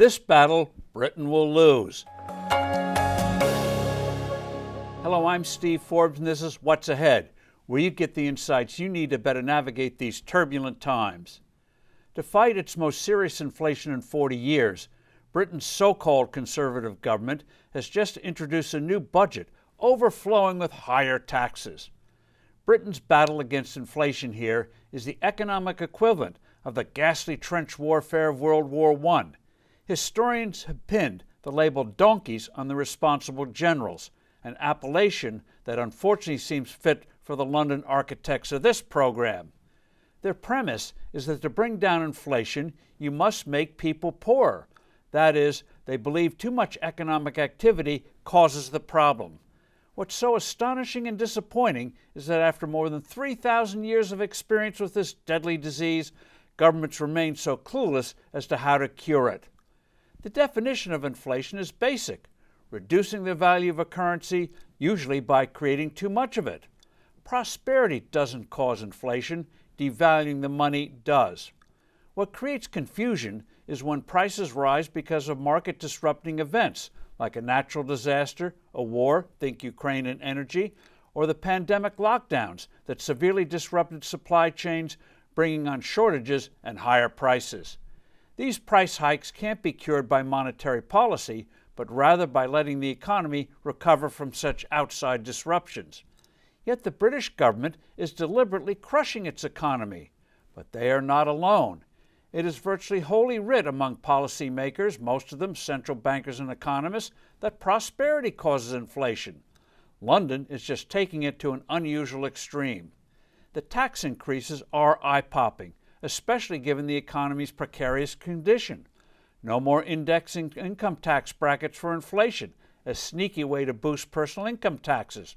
This battle, Britain will lose. Hello, I'm Steve Forbes, and this is What's Ahead, where you get the insights you need to better navigate these turbulent times. To fight its most serious inflation in 40 years, Britain's so-called conservative government has just introduced a new budget overflowing with higher taxes. Britain's battle against inflation here is the economic equivalent of the ghastly trench warfare of World War I. Historians have pinned the label donkeys on the responsible generals, an appellation that unfortunately seems fit for the London architects of this program. Their premise is that to bring down inflation, you must make people poorer. That is, they believe too much economic activity causes the problem. What's so astonishing and disappointing is that after more than 3,000 years of experience with this deadly disease, governments remain so clueless as to how to cure it. The definition of inflation is basic: reducing the value of a currency, usually by creating too much of it. Prosperity doesn't cause inflation, devaluing the money does. What creates confusion is when prices rise because of market-disrupting events, like a natural disaster, a war, think Ukraine and energy, or the pandemic lockdowns that severely disrupted supply chains, bringing on shortages and higher prices. These price hikes can't be cured by monetary policy, but rather by letting the economy recover from such outside disruptions. Yet the British government is deliberately crushing its economy. But they are not alone. It is virtually holy writ among policymakers, most of them central bankers and economists, that prosperity causes inflation. London is just taking it to an unusual extreme. The tax increases are eye-popping, especially given the economy's precarious condition. No more indexing income tax brackets for inflation, a sneaky way to boost personal income taxes.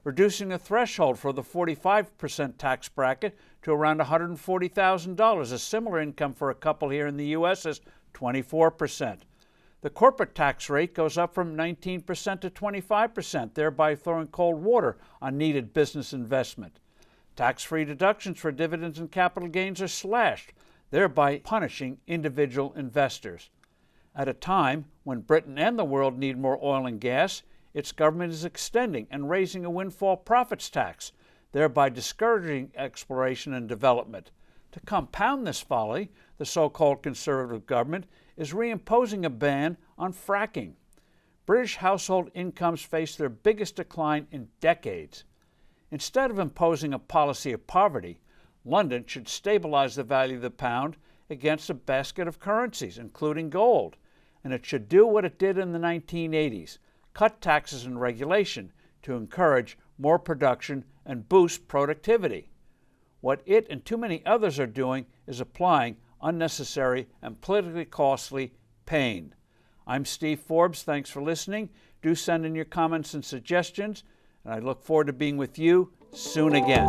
Reducing the threshold for the 45% tax bracket to around $140,000, a similar income for a couple here in the U.S. is 24%. The corporate tax rate goes up from 19% to 25%, thereby throwing cold water on needed business investment. Tax-free deductions for dividends and capital gains are slashed, thereby punishing individual investors. At a time when Britain and the world need more oil and gas, its government is extending and raising a windfall profits tax, thereby discouraging exploration and development. To compound this folly, the so-called conservative government is reimposing a ban on fracking. British household incomes face their biggest decline in decades. Instead of imposing a policy of poverty, London should stabilize the value of the pound against a basket of currencies, including gold. And it should do what it did in the 1980s, cut taxes and regulation to encourage more production and boost productivity. What it and too many others are doing is applying unnecessary and politically costly pain. I'm Steve Forbes. Thanks for listening. Do send in your comments and suggestions, and I look forward to being with you soon again.